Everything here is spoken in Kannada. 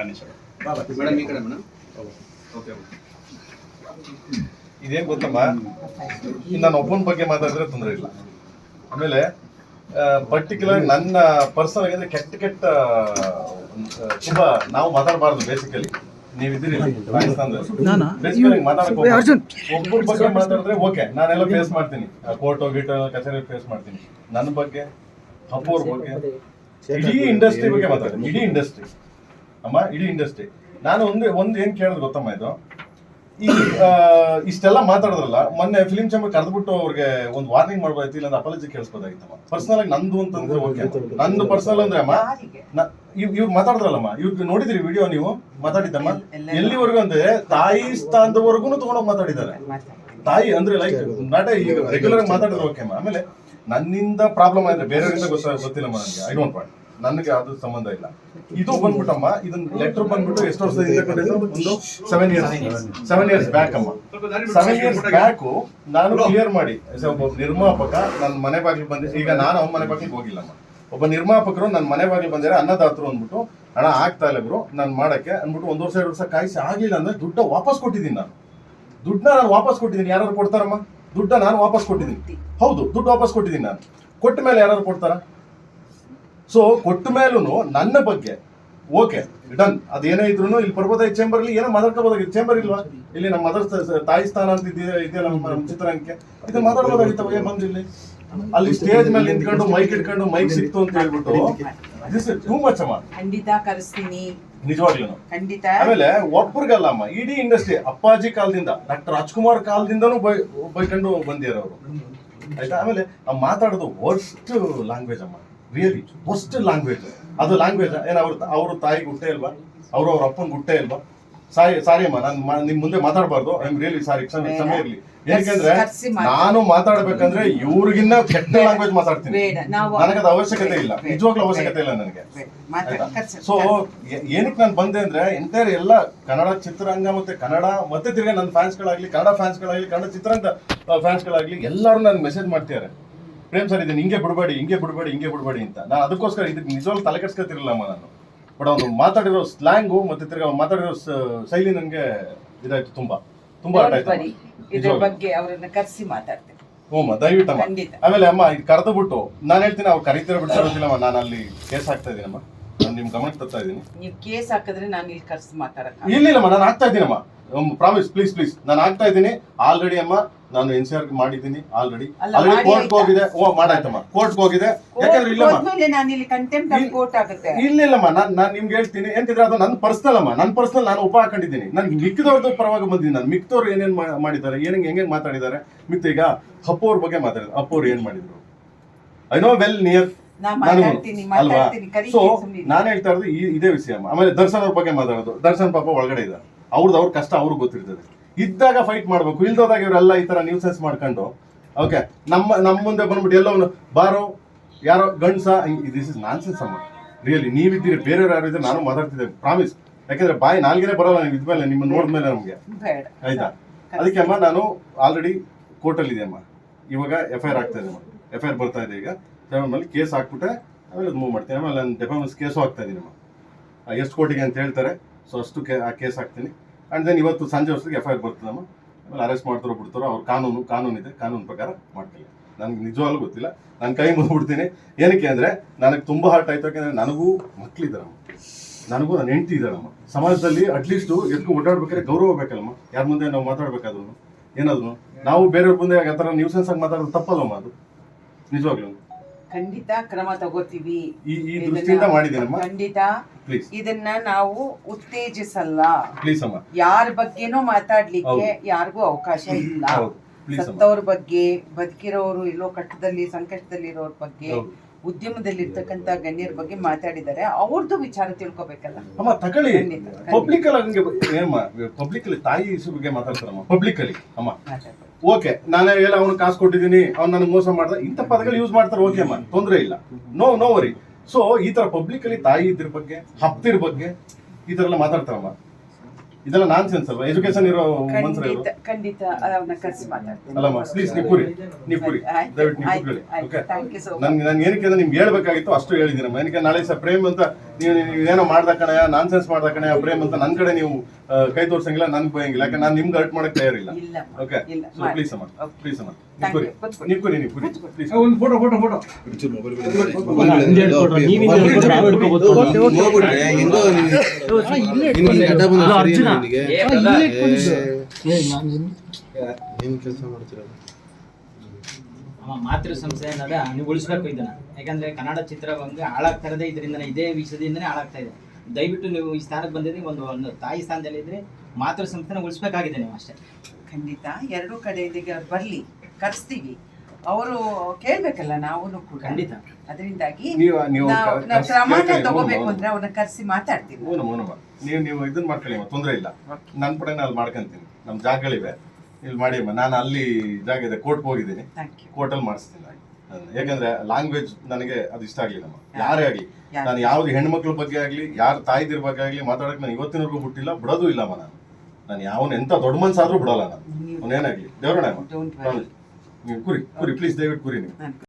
ಮೇಡಮ್ ಈ ಕಡೆ ಮೇಡಮ್. ಓಕೆ. ಇದೇನು ಗೊತ್ತಮ್ಮ, ನಾನು ಒಬ್ಬನ ಬಗ್ಗೆ ಮಾತಾಡಿದ್ರೆ ತೊಂದರೆ ಇಲ್ಲ. ಆಮೇಲೆ ಪರ್ಟಿಕ್ಯುಲರ್ ನನ್ನ ಪರ್ಸನಲ್ ಅಂದ್ರೆ ಕೆಟ್ಟ ತುಂಬಾ ನಾವು ಮಾತಾಡಬಾರ್ದು. ಬೇಸಿಕಲಿ ನೀವಿದ್ದೀರಿ ಬೇಸಿಕಲಿ ಮಾತಾಡಕ್ ಒಬ್ಬರ ಬಗ್ಗೆ ಮಾತಾಡಿದ್ರೆ ಓಕೆ, ನಾನೆಲ್ಲ ಫೇಸ್ ಮಾಡ್ತೀನಿ, ಕೋರ್ಟು ಗೀಟು ಕಚೇರಿ ಫೇಸ್ ಮಾಡ್ತೀನಿ. ನನ್ನ ಬಗ್ಗೆ, ಅಪ್ಪವ್ರ ಬಗ್ಗೆ, ಇಡೀ ಇಂಡಸ್ಟ್ರಿ ಬಗ್ಗೆ ಮಾತಾಡ್ತೀನಿ. ಇಡೀ ಇಂಡಸ್ಟ್ರಿ ಅಮ್ಮ, ಇಡೀ ಇಂಡಸ್ಟ್ರಿ. ನಾನು ಒಂದು ಏನ್ ಕೇಳಿದ್ರೆ ಗೊತ್ತಮ್ಮ, ಇದು ಈ ಇಷ್ಟೆಲ್ಲ ಮಾತಾಡಿದ್ರಲ್ಲ, ಮೊನ್ನೆ ಫಿಲಿಂ ಚೇಂಬರ್ ಕರೆದ್ಬಿಟ್ಟು ಅವ್ರಿಗೆ ಒಂದು ವಾರ್ನಿಂಗ್ ಮಾಡ್ಬೋದಾಯ್ತು, ಇಲ್ಲ ಅಪಾಲಜಿ ಕೇಳಿಸ್ಬೋದಾಗಿತ್ತಮ್ಮ. ಪರ್ಸನಲ್ ಆಗಿ ನಂದು ಅಂತಂದ್ರೆ ಓಕೆ, ನಂದು ಪರ್ಸನಲ್ ಅಂದ್ರೆ ಅಮ್ಮ, ಇವ್ರು ಮಾತಾಡಿದ್ರಲ್ಲಮ್ಮ, ಇವ್ರಿಗೆ ನೋಡಿದ್ರಿ ವಿಡಿಯೋ ನೀವು ಮಾತಾಡಿದ್ದಮ್ಮ, ಎಲ್ಲಿವರೆಗೂ ಅಂದ್ರೆ ತಾಯಿ ಸ್ಥಾನದವರೆಗೂ ತಗೊಂಡೋಗಿ ಮಾತಾಡಿದ್ದಾರೆ. ತಾಯಿ ಅಂದ್ರೆ ಲೈಕ್ ನಾಟ ಈಗ ರೆಗ್ಯುಲರ್ ಆಗಿ ಮಾತಾಡಿದ್ರೆ ಓಕೆ ಅಮ್ಮ. ಆಮೇಲೆ ನನ್ನಿಂದ ಪ್ರಾಬ್ಲಮ್ ಆದ್ರೆ ಬೇರೆಯವರಿಂದ ಗೊತ್ತಿಲ್ಲಮ್ಮ ನನಗೆ. ಐ ಡೋಂಟ್ ವಾಂಟ್, ನನಗೆ ಅದು ಸಂಬಂಧ ಇಲ್ಲ. ಇದು ಬಂದ್ಬಿಟ್ಟಮ್ಮ, ಇದನ್ನ ಲೆಟರ್ ಬಂದ್ಬಿಟ್ಟು ಎಷ್ಟು ವರ್ಷದಿಂದ ಒಂದು 7 ಇಯರ್ಸ್ ಬ್ಯಾಕ್ ಅಮ್ಮ. 7 ಇಯರ್ಸ್ ಬ್ಯಾಕ್ ನಾನು ಕ್ಲಿಯರ್ ಮಾಡಿ, ಒಬ್ಬ ನಿರ್ಮಾಪಕ ನನ್ನ ಮನೆ ಬಾಗಿಲು ಬಂದ, ಈಗ ನಾನು ಅವ್ನ ಮನೆ ಬಾಗಿಲಿಗೆ ಹೋಗಿಲ್ಲಮ್ಮ. ಒಬ್ಬ ನಿರ್ಮಾಪಕರು ನನ್ನ ಮನೆ ಬಾಗಿಲು ಬಂದಿರೋ ಅನ್ನದಾತರು ಅಂದ್ಬಿಟ್ಟು, ಹಣ ಆಗ್ತಾ ಇಲ್ಲ ಗುರು ನಾನು ಮಾಡಕ್ಕೆ ಅಂದ್ಬಿಟ್ಟು 1 ವರ್ಷ 2 ವರ್ಷ ಕಾಯಿಸಿ ಆಗಿಲ್ಲ ಅಂದ್ರೆ ದುಡ್ಡ ವಾಪಸ್ ಕೊಟ್ಟಿದ್ದೀನಿ. ದುಡ್ಡನ್ನ ನಾನು ವಾಪಸ್ ಕೊಟ್ಟಿದ್ದೀನಿ. ಯಾರು ಕೊಡ್ತಾರಮ್ಮ ದುಡ್ಡ? ನಾನು ವಾಪಸ್ ಕೊಟ್ಟಿದ್ದೀನಿ. ಹೌದು, ದುಡ್ಡು ವಾಪಸ್ ಕೊಟ್ಟಿದ್ದೀನಿ. ನಾನು ಕೊಟ್ಟ ಮೇಲೆ ಯಾರು ಕೊಡ್ತಾರ? ಸೊ ಕೊಟ್ಟ ಮೇಲೂ ನನ್ನ ಬಗ್ಗೆ ಓಕೆ ಡನ್. ಅದೇನೇ ಇದ್ರು ಇಲ್ಲಿ ಪರ್ವತ ಚೇಂಬರ್ ಅಲ್ಲಿ ಏನೋ ಮಾತಾಡ್ಕೋಬೋದಾಗಿತ್ತು. ಚೇಂಬರ್ ಇಲ್ವಾ ಇಲ್ಲಿ? ನಮ್ಮ ಮದರ್ ತಾಯಿ ಸ್ಥಾನ ಅಂತ ಇದೆಯಲ್ಲ ನಮ್ಮ ಚಿತ್ರರಂಗಕ್ಕೆ, ಇದನ್ನ ಮಾತಾಡ್ಬೋದಾಗಿತ್ತು. ಏನ್ ಬಂದು ಇಲ್ಲಿ ಅಲ್ಲಿ ಸ್ಟೇಜ್ ಮೇಲೆ ನಿಂತ್ಕೊಂಡು ಮೈಕ್ ಇಟ್ಕೊಂಡು ಮೈಕ್ ಸಿಕ್ತು ಅಂತ ಹೇಳ್ಬಿಟ್ಟು ದಿಸ್ ಇಸ್ ಟೂ ಮಚ್ ಅಮ್ಮ. ಖಂಡಿತ ಕರೆಸ್ತೀನಿ, ನಿಜವಾಗ್ಲೂ ಖಂಡಿತ. ಆಮೇಲೆ ಒಬ್ಬರಿಗಲ್ಲ ಅಮ್ಮ, ಇಡೀ ಇಂಡಸ್ಟ್ರಿ ಅಪ್ಪಾಜಿ ಕಾಲದಿಂದ ಡಾಕ್ಟರ್ ರಾಜ್ಕುಮಾರ್ ಕಾಲದಿಂದನೂ ಬೈಕೊಂಡು ಬಂದಿರ ಅವರು, ಆಯ್ತಾ. ಆಮೇಲೆ ಮಾತಾಡೋದು ವರ್ಸ್ಟ್ ಲ್ಯಾಂಗ್ವೇಜ್ ಅಮ್ಮ, ರಿಯಲಿ ವರ್ಸ್ಟ್ ಲ್ಯಾಂಗ್ವೇಜ್. ಅದು ಲ್ಯಾಂಗ್ವೇಜ್ ಏನ್ ಅವ್ರ ತಾಯಿಗೆ ಹುಟ್ಟೆ ಇಲ್ವಾ? ಅವ್ರ ಅಪ್ಪನ ಹುಟ್ಟೆ ಇಲ್ವಾ? ಸಾರಿ ಅಮ್ಮ, ನಾನು ನಿಮ್ ಮುಂದೆ ಮಾತಾಡಬಾರ್ದು. ಐ ಆಮ್ ರಿಯಲಿ ಸಾರಿ, ಕ್ಷಮೆ ಇರ್ಲಿ. ಯಾಕೆಂದ್ರೆ ನಾನು ಮಾತಾಡ್ಬೇಕಂದ್ರೆ ಇವ್ರಿಗಿನ್ನ ಕೆಟ್ಟ ಲ್ಯಾಂಗ್ವೇಜ್ ಮಾತಾಡ್ತೀನಿ. ನನಗದ ಅವಶ್ಯಕತೆ ಇಲ್ಲ, ನಿಜವಾಗ್ಲೂ ಅವಶ್ಯಕತೆ ಇಲ್ಲ ನನಗೆ. ಸೊ ಏನಕ್ಕೆ ನಾನು ಬಂದೆ ಅಂದ್ರೆ ಎಂಟೈರ್ ಎಲ್ಲ ಕನ್ನಡ ಚಿತ್ರರಂಗ ಮತ್ತೆ ಕನ್ನಡ ಮತ್ತೆ ತಿರ್ಗಾ ನನ್ನ ಫ್ಯಾನ್ಸ್ಗಳಾಗ್ಲಿ, ಕನ್ನಡ ಫ್ಯಾನ್ಸ್ಗಳಾಗ್ಲಿ, ಕನ್ನಡ ಚಿತ್ರರಂಗ ಫ್ಯಾನ್ಸ್ಗಳಾಗ್ಲಿ ಎಲ್ಲರೂ ನನ್ಗೆ ಮೆಸೇಜ್ ಮಾಡ್ತಿದ್ದಾರೆ, ಪ್ರೇಮ್ ಸರ್ ಇದನ್ನ ಹಿಂಗೆ ಬಿಡಬೇಡಿ ಅಂತ. ನಾನು ಅದಕ್ಕೋಸ್ಕರ ಇದಕ್ಕೆ ನಿಜವಾಗ್ಲೂ ತಲೆ ಕೆಡ್ಸ್ಕೊತಿರಲಿಲ್ಲಮ್ಮ ನಾನು. ಬಟ್ ಅವ್ನು ಮಾತಾಡಿರೋ ಸ್ಲ್ಯಾಂಗು ಮತ್ತೆ ತಿರ್ಗಾ ಮಾತಾಡಿರೋ ಶೈಲಿ ನನಗೆ ಇದಾಯ್ತು, ತುಂಬಾ ಅರ್ಥ ಆಯ್ತು. ಇದ್ರ ಬಗ್ಗೆ ಅವರನ್ನ ಕರೆಸಿ ಮಾತಾಡ್ತೀನಿ. ಹ್ಞೂ ದಯವಿಟ್ಟಮ್ಮ. ಆಮೇಲೆ ಅಮ್ಮ ಇದು ಕರೆದು ಬಿಟ್ಟು ನಾನು ಹೇಳ್ತೀನಿ, ಅವ್ರು ಕರೀತಿರೋ ಬಿಡ್ತಿರೋದಿಲ್ಲಮ್ಮ. ನಾನು ಅಲ್ಲಿ ಕೇಸ್ ಹಾಕ್ತಾ ಇದೀನಮ್ಮ, ನಾನು ನಿಮ್ ಗಮನಕ್ಕೆ ತರ್ತಾ ಇದೀನಿ. ನೀವು ಕೇಸ್ ಹಾಕಿದ್ರೆ ನಾನು ಇಲ್ಲಿ ಕರೆಸಿ ಮಾತಾಡಕ್ಕೆ ಇಲ್ಲಮ್ಮ, ನಾನು ಆಗ್ತಾ ಇದ್ದೀನಮ್ಮ. ಪ್ರಾಮಿಸ್ ಪ್ಲೀಸ್ ನಾನು ಆಗ್ತಾ ಇದ್ದೀನಿ. ಆಲ್ರೆಡಿ ಅಮ್ಮ ನಾನು NCR ಮಾಡಿದ್ದೀನಿ. ಆಲ್ರೆಡಿ ಕೋರ್ಟ್ ಹೋಗಿದೆ. ಮಾಡಾಯ್ತಮ್ಮ, ಕೋರ್ಟ್ ಹೋಗಿದೆ. ಯಾಕಂದ್ರೆ ಇಲ್ಲಮ್ಮ ನಾನು ನಿಮ್ಗೆ ಹೇಳ್ತೀನಿ ಎಂತಿದ್ರೆ ಅದು ನನ್ನ ಪರ್ಸನಲ್ ಅಮ್ಮ. ನನ್ನ ಪರ್ಸನಲ್ ನಾನು ಉಪ ಹಾಕೊಂಡಿದ್ದೀನಿ. ನನ್ಗೆ ಮಿಕ್ಕಿದವ್ರದ್ದು ಪರವಾಗಿ ಬಂದಿದ್ದೀನಿ. ನಾನು ಮಿಕ್ತವ್ರು ಏನೇನ್ ಮಾಡಿದ್ದಾರೆ, ಹೆಂಗೆ ಮಾತಾಡಿದ್ದಾರೆ. ಮಿಕ್ಕ ಈಗ ಅಪ್ಪವ್ರ ಬಗ್ಗೆ ಮಾತಾಡಿದ್ರು, ಅಪ್ಪವ್ರು ಏನ್ ಮಾಡಿದ್ರು ಐ ನೋ ವೆಲ್ ನಿಯರ್ ಅಲ್ವಾ. ಸೊ ನಾನು ಹೇಳ್ತಾ ಇರೋದು ಇದೇ ವಿಷಯ ಅಮ್ಮ. ಆಮೇಲೆ ದರ್ಶನ್ ಅವ್ರ ಬಗ್ಗೆ ಮಾತಾಡೋದು, ದರ್ಶನ್ ಪಾಪ ಒಳಗಡೆ ಇದ್ದಾರೆ, ಅವ್ರ ಕಷ್ಟ ಅವ್ರಿಗೆ ಗೊತ್ತಿರ್ತದೆ. ಇದ್ದಾಗ ಫೈಟ್ ಮಾಡ್ಬೇಕು, ಇಲ್ದೋದಾಗ ಇವರೆಲ್ಲ ಈ ತರ ನ್ಯೂಸೆನ್ಸ್ ಮಾಡ್ಕೊಂಡು ಓಕೆ ನಮ್ಮ ಮುಂದೆ ಬಂದ್ಬಿಟ್ಟು ಎಲ್ಲವನು ಬಾರೋ ಯಾರೋ ಗಂಡ್ಸ, ದಿಸ್ ಇಸ್ ನಾನ್ಸೆನ್ಸ್ ಅಮ್ಮ. ರಿಯಲಿ ನೀವಿದ್ದೀರಿ, ಬೇರೆಯವ್ರು ಯಾರು ಇದ್ರೆ ನಾನು ಮಾತಾಡ್ತಿದ್ದೆ, ಪ್ರಾಮಿಸ್. ಯಾಕಂದ್ರೆ ಬಾಯಿ ನಾಲ್ಗೆನೆ ಬರೋಲ್ಲ ನೀವು ಇದ್ಮೇಲೆ, ನಿಮ್ಮ ನೋಡಿದ್ಮೇಲೆ ನಮ್ಗೆ ಆಯ್ತಾ. ಅದಕ್ಕೆ ಅಮ್ಮ ನಾನು ಆಲ್ರೆಡಿ ಕೋರ್ಟಲ್ಲಿ ಇದೆ ಅಮ್ಮ. ಇವಾಗ FIR ಆಗ್ತಾ ಇದೆ ಅಮ್ಮ, FIR ಬರ್ತಾ ಇದೆ. ಈಗ 7 ಮೇಲೆ ಕೇಸ್ ಹಾಕ್ಬಿಟ್ಟೆ ಆಮೇಲೆ ಅದು ಮೂವ್ ಮಾಡ್ತೀನಿ. ಆಮೇಲೆ ನಾನು ಡೆಫಾಮೆನ್ಸ್ ಕೇಸು ಹಾಕ್ತಾ ಇದ್ದೀನಿ ಅಮ್ಮ. ಎಷ್ಟು ಕೋಟಿಗೆ ಅಂತ ಹೇಳ್ತಾರೆ, ಸೊ ಅಷ್ಟು ಕೇಸ್ ಹಾಕ್ತೀನಿ. ಆ್ಯಂಡ್ ದೆನ್ ಇವತ್ತು ಸಂಜೆ ವರ್ಷಕ್ಕೆ FIR ಬರ್ತದಮ್ಮ. ಆಮೇಲೆ ಅರೆಸ್ಟ್ ಮಾಡ್ತಾರೋ ಬಿಡ್ತಾರೋ ಅವ್ರ ಕಾನೂನು ಇದೆ, ಕಾನೂನು ಪ್ರಕಾರ ಮಾಡ್ತೀನಿ. ನನಗೆ ನಿಜವಾಗ್ಲೂ ಗೊತ್ತಿಲ್ಲ, ನಾನು ಕೈ ಮುಗಿದ್ಬಿಡ್ತೀನಿ. ಏನಕ್ಕೆ ಅಂದರೆ ನನಗೆ ತುಂಬ ಹರ್ಟ್ ಆಯ್ತು. ಯಾಕೆಂದರೆ ನನಗೂ ಮಕ್ಕಳಿದ್ದಾರಮ್ಮ, ನನಗೂ ನನ್ನ ಹೆಂಡತಿ ಇದ್ದಾರಮ್ಮ. ಸಮಾಜದಲ್ಲಿ ಅಟ್ಲೀಸ್ಟ್ ಎದ್ಕು ಓಡಾಡ್ಬೇಕಾದ್ರೆ ಗೌರವ ಬೇಕಲ್ಲಮ್ಮ. ಯಾರ ಮುಂದೆ ನಾವು ಮಾತಾಡ್ಬೇಕಾದ್ರು ಏನಾದ್ರು ನಾವು ಬೇರೆಯವ್ರ ಮುಂದೆ ಆ ಥರ ನ್ಯೂಸೆನ್ಸ್ ಆಗಿ ಮಾತಾಡೋದು ತಪ್ಪಲ್ಲಮ್ಮ. ಅದು ನಿಜವಾಗ್ಲೂ ಖಂಡಿತ ಕ್ರಮ ತಗೋತೀವಿ. ಈ ದೃಷ್ಟಿಯಿಂದ ಮಾಡಿದ್ದೀನಮ್ಮ. ಖಂಡಿತ ಇದನ್ನ ನಾವು ಉತ್ತೇಜಿಸಲ್ಲ. ಪ್ಲೀಸ್ ಅಮ್ಮ, ಯಾರ ಬಗ್ಗೆನೂ ಮಾತಾಡ್ಲಿಕ್ಕೆ ಯಾರಿಗೂ ಅವಕಾಶ ಇಲ್ಲ. ಸತ್ತವ್ರ ಬಗ್ಗೆ, ಬದುಕಿರೋರು ಎಲ್ಲೋ ಕಷ್ಟದಲ್ಲಿ ಸಂಕಷ್ಟದಲ್ಲಿ ಇರೋರ ಬಗ್ಗೆ, ಉದ್ಯಮದಲ್ಲಿ ಇರ್ತಕ್ಕಂತ ಗಣ್ಯರ ಬಗ್ಗೆ ಮಾತಾಡಿದ್ದಾರೆ. ಅವ್ರದ್ದು ವಿಚಾರ ತಿಳ್ಕೊಬೇಕಲ್ಲ ಅಮ್ಮ. ತಗೊಳ್ಳಿ ಪಬ್ಲಿಕ್ ಅಲ್ಲಿ ತಾಯಿ ಇಶ್ಯೂ ಬಗ್ಗೆ ಮಾತಾಡ್ತಾರಮ್ಮ ಪಬ್ಲಿಕ್ ಅಲ್ಲಿ ಅಮ್ಮ. ಓಕೆ ನಾನೇ ಎಲ್ಲ ಅವ್ನು ಕಾಸು ಕೊಟ್ಟಿದ್ದೀನಿ, ಅವ್ನು ನನಗೆ ಮೋಸ ಮಾಡ್ದ, ಇಂಥ ಪದಗಳು ಯೂಸ್ ಮಾಡ್ತಾರೆ. ಓಕೆ ಅಮ್ಮ, ತೊಂದರೆ ಇಲ್ಲ, ನೋ ವರಿ. ಸೊ ಈ ತರ ಪಬ್ಲಿಕ್ ಅಲ್ಲಿ ತಾಯಿ ಇದ್ರ ಬಗ್ಗೆ, ಹಪ್ತಿರ ಬಗ್ಗೆ ಈ ತರ ಎಲ್ಲ ಮಾತಾಡ್ತಾರಮ್ಮ. ಇದೆಲ್ಲ ನಾನ್ ಸೆನ್ಸ್ ಅಲ್ವಾ? ಎಜುಕೇಶನ್ ಇರೋ ಮನ್ಸರು ಖಂಡಿತ ಅಲ್ಲಮ್ಮ. ಪ್ಲೀಸ್ ನೀವು ಕೂರಿ ದಯವಿಟ್ಟು ನೀವು ಕೂತ್ಕೊಳ್ಳಿ. ಓಕೆ, ನನ್ಗೆ ಏನಕ್ಕೆ ನಿಮ್ಗೆ ಹೇಳ್ಬೇಕಾಗಿತ್ತು ಅಷ್ಟು ಹೇಳಿದ್ದೀನಮ್ಮ. ಏನಕ್ಕೆ ನಾಳೆ ಸಹ ಪ್ರೇಮ್ ಅಂತ ನೀವೇನೋ ಮಾಡ್ದ ಕಣಯ್ಯ ನಾನ್ಸೆನ್ಸ್ ಮಾಡ್ದ ಕಣಯ್ಯ ಪ್ರೇಮ್ ಅಂತ ನನ್ನ ಕಡೆ ನೀವು ಕೈ ತೋರ್ಸಂಗಿಲ್ಲ ನನ್ಗೆ ಬಯಂಗಿಲ್ಲ, ಯಾಕಂದ್ರೆ ನಾನು ನಿಮ್ಗೆ ಹರ್ಟ್ ಮಾಡಕ್ ತಯಾರಿಲ್ಲ. ಇಲ್ಲ ಓಕೆ ಇಲ್ಲ ಪ್ಲೀಸ್ ಅಮ್ಮ, ಪ್ಲೀಸ್ ಅಮ್ಮ, Thank you. ನೀವು ಕುರಿ ಪ್ಲೀಸ್. ಒಂದು ಫೋಟೋ ಮಾತೃ ಸಂಸ್ಥೆ ಅನ್ನೋದ ನೀವು ಉಳಿಸ್ಬೇಕು ಇದನ್ನ. ಯಾಕಂದ್ರೆ ಕನ್ನಡ ಚಿತ್ರರಂಗ ಹಾಳಾಗ್ತಾ ಇರೋದೇ ಇದರಿಂದನೇ, ಇದೇ ವಿಷಯದಿಂದನೇ ಹಾಳಾಗ್ತಾ ಇದೆ. ದಯವಿಟ್ಟು ನೀವು ಈ ಸ್ಥಾನಕ್ಕೆ ಬಂದಿದ್ದೀವಿ, ಒಂದು ತಾಯಿ ಸ್ಥಾನದಲ್ಲಿ ಇದ್ರೆ ಮಾತೃ ಸಂಸ್ಥೆನ ಉಳಿಸ್ಬೇಕಾಗಿದೆ ನೀವು ಅಷ್ಟೇ. ಖಂಡಿತ ಎರಡೂ ಕಡೆಯಿಂದ ಅವ್ರು ಬರ್ಲಿ, ಕರೆಸ್ತೀವಿ, ಅವರು ಕೇಳ್ಬೇಕಲ್ಲ ನಾವು ಕೂಡ. ಖಂಡಿತ. ಅದರಿಂದಾಗಿ ನೀವು ನಾವು ಕ್ರಮನ ತಗೋಬೇಕು ಅಂದ್ರೆ ಅವ್ರನ್ನ ಕರೆಸಿ ಮಾತಾಡ್ತೀವಿ. ನೀವು ಇದನ್ನ ಮಾಡ್ಕೊಳ್ಳಿ, ತೊಂದರೆ ಇಲ್ಲ. ನನ್ನ ಪಡೆ ನಾನು ಮಾಡ್ಕೊಂತೀನಿ, ನಮ್ ಜಾಗಗಳಿವೆ, ಇಲ್ಲಿ ಮಾಡಿ ಅಮ್ಮ. ನಾನು ಅಲ್ಲಿ ಜಾಗ ಇದೆ, ಕೋರ್ಟ್ಗೆ ಹೋಗಿದ್ದೀನಿ, ಕೋರ್ಟಲ್ಲಿ ಮಾಡಿಸ್ತೀನಿ. ಯಾಕಂದ್ರೆ ಲ್ಯಾಂಗ್ವೇಜ್ ನನಗೆ ಅದು ಇಷ್ಟ ಆಗ್ಲಿಲ್ಲಮ್ಮ. ಯಾರೇ ಆಗ್ಲಿ, ನಾನು ಯಾವ್ದು ಹೆಣ್ಮಕ್ಳ ಬಗ್ಗೆ ಆಗ್ಲಿ, ಯಾರ ತಾಯಿದಿರ ಬಗ್ಗೆ ಆಗ್ಲಿ ಮಾತಾಡಕ್ ನಾನು ಇವತ್ತಿನವರೆಗೂ ಬಿಟ್ಟಿಲ್ಲ, ಬಿಡೋದು ಇಲ್ಲಮ್ಮ. ನಾನು ಯಾವನ್ ಎಂತ ದೊಡ್ಡ ಮನ್ಸಾದ್ರೂ ಬಿಡಲ್ಲ ನಾನು, ಅವನೇನಾಗ್ಲಿ. ದೇವರಣ್ಣ ನೀವು ಕುರಿ ಪ್ಲೀಸ್, ದಯವಿಟ್ಟು ಕುರಿ ನೀವು.